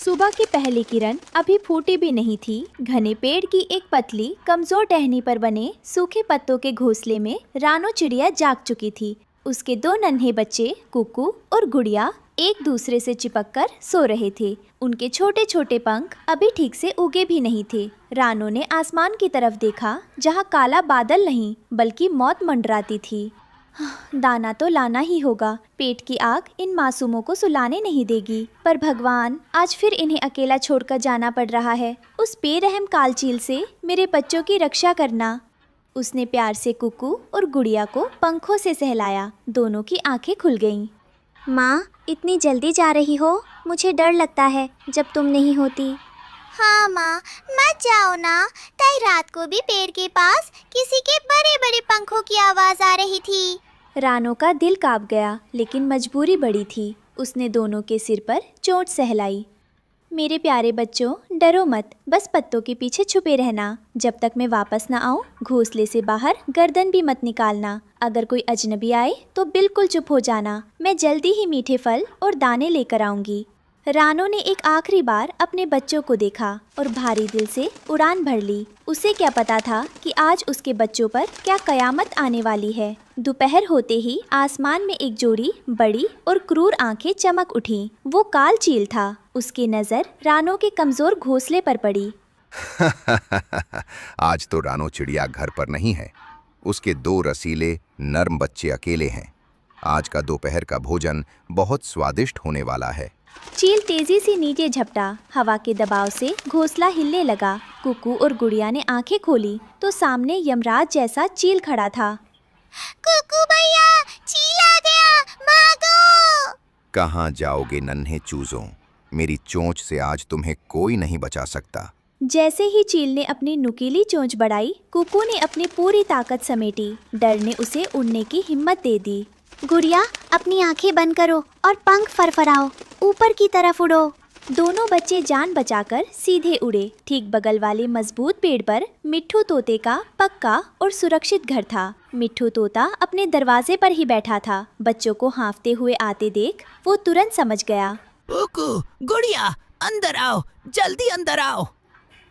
सुबह की पहली किरण अभी फूटी भी नहीं थी। घने पेड़ की एक पतली कमजोर टहनी पर बने सूखे पत्तों के घोंसले में रानो चिड़िया जाग चुकी थी। उसके दो नन्हे बच्चे कुकू और गुड़िया एक दूसरे से चिपककर सो रहे थे। उनके छोटे छोटे पंख अभी ठीक से उगे भी नहीं थे। रानो ने आसमान की तरफ देखा, जहाँ काला बादल नहीं बल्कि मौत मंडराती थी। दाना तो लाना ही होगा। पेट की आग इन मासूमों को सुलाने नहीं देगी। पर भगवान, आज फिर इन्हें अकेला छोड़कर जाना पड़ रहा है। उस बेरहम कालचील से मेरे बच्चों की रक्षा करना। उसने प्यार से कुकू और गुड़िया को पंखों से सहलाया। दोनों की आंखें खुल गईं। माँ, इतनी जल्दी जा रही हो? मुझे डर लगता है जब तुम नहीं होती। हाँ माँ, मत जाओ ना। कल रात को भी पेड़ के पास किसी के बड़े बड़े पंखों की आवाज आ रही थी। रानो का दिल कांप गया, लेकिन मजबूरी बड़ी थी। उसने दोनों के सिर पर चोट सहलाई। मेरे प्यारे बच्चों, डरो मत, बस पत्तों के पीछे छुपे रहना। जब तक मैं वापस न आऊं, घोंसले से बाहर गर्दन भी मत निकालना। अगर कोई अजनबी आए तो बिल्कुल चुप हो जाना। मैं जल्दी ही मीठे फल और दाने लेकर आऊंगी। रानो ने एक आखिरी बार अपने बच्चों को देखा और भारी दिल से उड़ान भर ली। उसे क्या पता था कि आज उसके बच्चों पर क्या कयामत आने वाली है। दोपहर होते ही आसमान में एक जोड़ी बड़ी और क्रूर आंखें चमक उठीं। वो कालचील था। उसकी नजर रानो के कमजोर घोंसले पर पड़ी। आज तो रानो चिड़िया घर पर नहीं है। उसके दो रसीले नर्म बच्चे अकेले हैं। आज का दोपहर का भोजन बहुत स्वादिष्ट होने वाला है। चील तेजी से नीचे झपटा। हवा के दबाव से घोंसला हिलने लगा। कुकू और गुड़िया ने आंखें खोली तो सामने यमराज जैसा चील खड़ा था। कुकू भैया, चील आ गया, भागो! कहाँ जाओगे नन्हे चूजों? मेरी चोंच से आज तुम्हें कोई नहीं बचा सकता। जैसे ही चील ने अपनी नुकीली चोंच बढ़ाई, कुकू ने अपनी पूरी ताकत समेटी। डर ने उसे उड़ने की हिम्मत दे दी। गुड़िया, अपनी आंखें बंद करो और पंख फरफराओ। ऊपर की तरफ उड़ो। दोनों बच्चे जान बचाकर सीधे उड़े। ठीक बगल वाले मजबूत पेड़ पर मिट्ठू तोते का पक्का और सुरक्षित घर था। मिट्ठू तोता अपने दरवाजे पर ही बैठा था। बच्चों को हाँफते हुए आते देख वो तुरंत समझ गया। कुकू, गुड़िया, अंदर आओ, जल्दी अंदर आओ।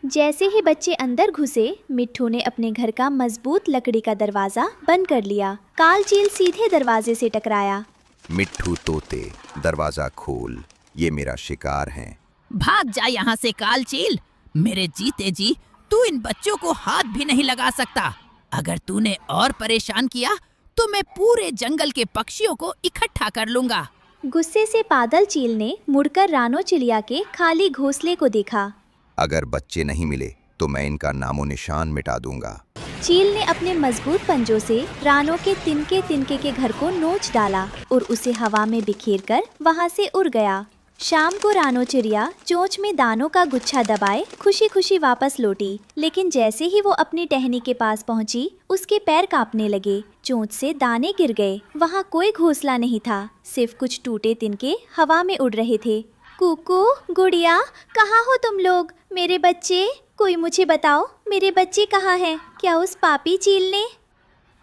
जैसे ही बच्चे अंदर घुसे, मिट्ठू ने अपने घर का मजबूत लकड़ी का दरवाजा बंद कर लिया। कालचील सीधे दरवाजे से टकराया। मिट्ठू तोते, दरवाजा खोल, ये मेरा शिकार है। भाग जा यहाँ से कालचील। मेरे जीते जी तू इन बच्चों को हाथ भी नहीं लगा सकता। अगर तूने और परेशान किया तो मैं पूरे जंगल के पक्षियों को इकट्ठा कर लूंगा। गुस्से से बादल चील ने मुड़कर रानो चिड़िया के खाली घोंसले को देखा। अगर बच्चे नहीं मिले तो मैं इनका नामो निशान मिटा दूंगा। चील ने अपने मजबूत पंजों से रानो के तिनके तिनके के घर को नोच डाला और उसे हवा में बिखेरकर वहां से उड़ गया। शाम को रानो चिड़िया चोंच में दानों का गुच्छा दबाए खुशी खुशी वापस लौटी। लेकिन जैसे ही वो अपनी टहनी के पास पहुंची, उसके पैर कांपने लगे। चोंच से दाने गिर गए। वहाँ कोई घोंसला नहीं था, सिर्फ कुछ टूटे तिनके हवा में उड़ रहे थे। कुकू, गुड़िया, कहाँ हो तुम लोग? मेरे बच्चे, कोई मुझे बताओ, मेरे बच्चे कहाँ हैं? क्या उस पापी चील ने?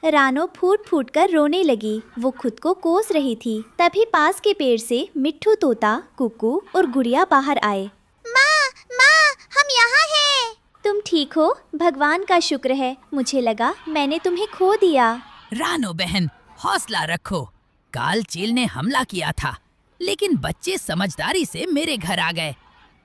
रानो फूट फूट कर रोने लगी। वो खुद को कोस रही थी। तभी पास के पेड़ से मिट्ठू तोता, कुकू और गुड़िया बाहर आए। माँ, हम यहाँ हैं। तुम ठीक हो? भगवान का शुक्र है। मुझे लगा मैंने तुम्हें खो दिया। रानो बहन, हौसला रखो। कालचील ने हमला किया था, लेकिन बच्चे समझदारी से मेरे घर आ गए।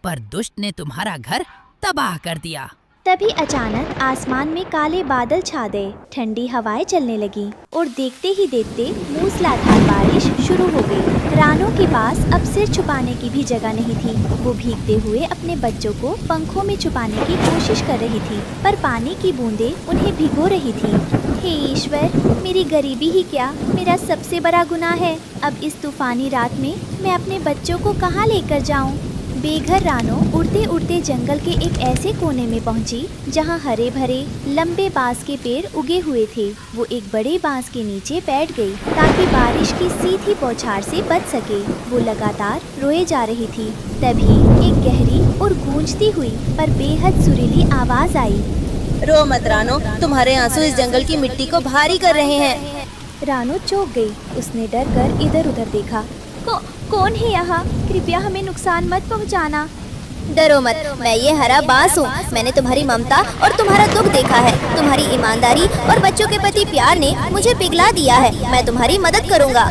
पर दुष्ट ने तुम्हारा घर तबाह कर दिया। तभी अचानक आसमान में काले बादल छा गए। ठंडी हवाएं चलने लगी और देखते ही देखते मूसलाधार बारिश शुरू हो गई। रानो के पास अब सिर छुपाने की भी जगह नहीं थी। वो भीगते हुए अपने बच्चों को पंखों में छुपाने की कोशिश कर रही थी, पर पानी की बूंदें उन्हें भिगो रही थी। हे ईश्वर, मेरी गरीबी ही क्या मेरा सबसे बड़ा गुनाह है। अब इस तूफानी रात में मैं अपने बच्चों को कहाँ लेकर जाऊँ? बेघर रानो उड़ते उड़ते जंगल के एक ऐसे कोने में पहुंची जहां हरे भरे लंबे बांस के पेड़ उगे हुए थे। वो एक बड़े बांस के नीचे बैठ गई ताकि बारिश की सीधी बौछार से बच सके। वो लगातार रोए जा रही थी। तभी एक गहरी और गूंजती हुई पर बेहद सुरीली आवाज आई। रो मत रानो, तुम्हारे आंसू इस जंगल की मिट्टी को भारी कर रहे हैं। रानो चौंक गई। उसने डर कर इधर उधर देखा। कौन है यहाँ? कृपया हमें नुकसान मत पहुँचाना। डरो मत, मैं ये हरा बांस हूँ। मैंने तुम्हारी ममता और तुम्हारा दुख देखा है। तुम्हारी ईमानदारी और बच्चों के प्रति प्यार ने मुझे पिघला दिया है। मैं तुम्हारी मदद करूँगा।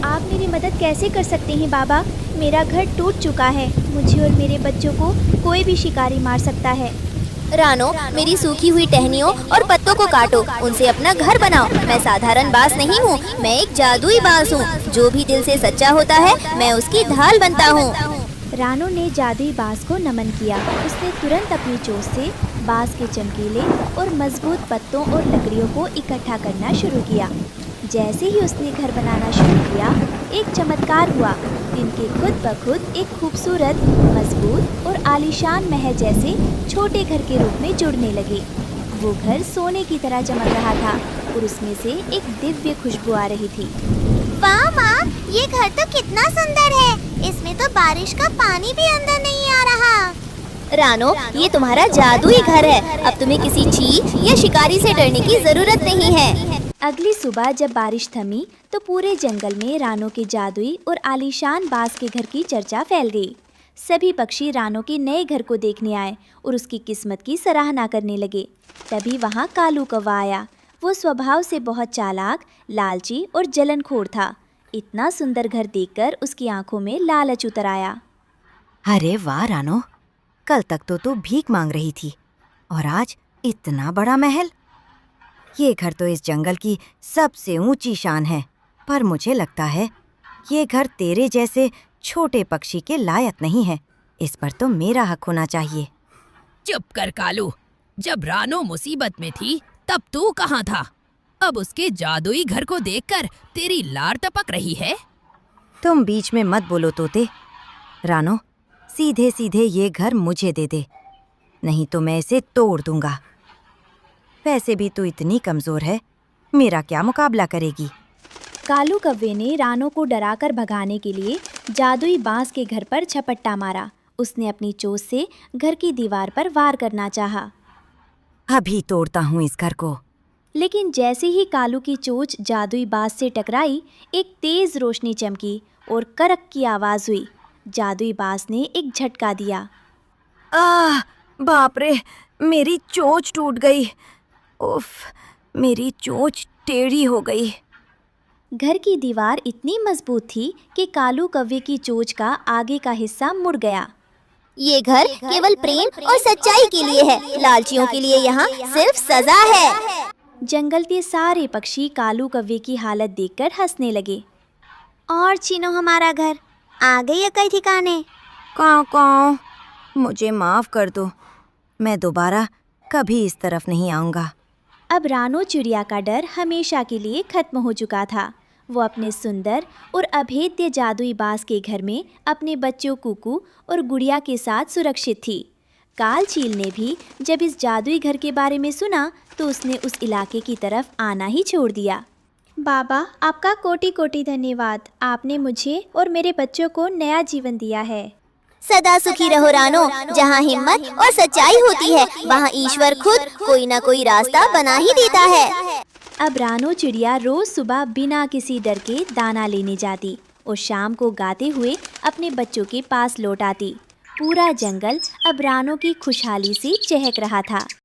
आप मेरी मदद कैसे कर सकते हैं बाबा? मेरा घर टूट चुका है। मुझे और मेरे बच्चों को कोई भी शिकारी मार सकता है। रानो, मेरी सूखी हुई टहनियों और पत्तों को काटो, उनसे अपना घर बनाओ। मैं साधारण बांस नहीं हूँ, मैं एक जादुई बांस हूँ। जो भी दिल से सच्चा होता है, मैं उसकी ढाल बनता हूँ। रानो ने जादुई बांस को नमन किया। उसने तुरंत अपनी चोंच से बांस के चमकीले और मजबूत पत्तों और लकड़ियों को इकट्ठा करना शुरू किया। जैसे ही उसने घर बनाना शुरू किया, एक चमत्कार हुआ। इनके खुद ब खुद एक खूबसूरत, मजबूत और आलीशान महल जैसे छोटे घर के रूप में जुड़ने लगे। वो घर सोने की तरह चमक रहा था और उसमें से एक दिव्य खुशबू आ रही थी। वाह माँ, ये घर तो कितना सुंदर है। इसमें तो बारिश का पानी भी अंदर नहीं आ रहा। रानो, ये तुम्हारा जादुई घर है। अब तुम्हें किसी चीज या शिकारी से डरने की जरूरत नहीं है। अगली सुबह जब बारिश थमी तो पूरे जंगल में रानो के जादुई और आलीशान बांस के घर की चर्चा फैल गई। सभी पक्षी रानो के नए घर को देखने आए और उसकी किस्मत की सराहना करने लगे। तभी वहाँ कालू कौवा आया। वो स्वभाव से बहुत चालाक, लालची और जलनखोर था। इतना सुंदर घर देखकर उसकी आंखों में लालच उतर आया। अरे वाह रानो, कल तक तो तू भीख मांग रही थी और आज इतना बड़ा महल। ये घर तो इस जंगल की सबसे ऊंची शान है, पर मुझे लगता है ये घर तेरे जैसे छोटे पक्षी के लायक नहीं है। इस पर तो मेरा हक होना चाहिए। चुप कर कालू, जब रानो मुसीबत में थी तब तू कहाँ था? अब उसके जादुई घर को देखकर तेरी लार टपक रही है। तुम बीच में मत बोलो तोते। रानो, सीधे सीधे ये घर मुझे दे दे, नहीं तो मैं इसे तोड़ दूंगा। वैसे भी तू इतनी कमजोर है, मेरा क्या मुकाबला करेगी? कालू कौवे ने रानो को डराकर भगाने के लिए जादुई बांस के घर पर झपट्टा मारा। उसने अपनी चोंच से घर की दीवार पर वार करना चाहा, अभी तोड़ता हूँ इस घर को। लेकिन जैसे ही कालू की चोंच जादुई बांस से टकराई, एक तेज रोशनी चमकी और करक की आवाज हुई। जादुई बांस ने एक झटका दिया। आह, बाप रे, मेरी चोंच टूट गई। उफ, मेरी चोंच टेढ़ी हो गई। घर की दीवार इतनी मजबूत थी कि कालू कौवे की चोंच का आगे का हिस्सा मुड़ गया। ये घर केवल प्रेम और सच्चाई के लिए है। लालचियों के लिए यहाँ सिर्फ सजा है। जंगल के सारे पक्षी कालू कौवे की हालत देखकर हंसने लगे। और छीनो हमारा घर, आ गई कई ठिकाने। काऊ काऊ, मुझे माफ कर दो। मैं दोबारा कभी इस तरफ नहीं आऊँगा। अब रानो चिड़िया का डर हमेशा के लिए खत्म हो चुका था। वो अपने सुंदर और अभेद्य जादुई बांस के घर में अपने बच्चों कुकू और गुड़िया के साथ सुरक्षित थी। काल चील ने भी जब इस जादुई घर के बारे में सुना तो उसने उस इलाके की तरफ आना ही छोड़ दिया। बाबा, आपका कोटि कोटि धन्यवाद। आपने मुझे और मेरे बच्चों को नया जीवन दिया है। सदा सुखी रहो रानो। जहाँ हिम्मत और सच्चाई होती है, वहाँ ईश्वर खुद कोई ना कोई रास्ता बना ही देता है। अब रानो चिड़िया रोज सुबह बिना किसी डर के दाना लेने जाती और शाम को गाते हुए अपने बच्चों के पास लौट आती। पूरा जंगल अब रानो की खुशहाली से चहक रहा था।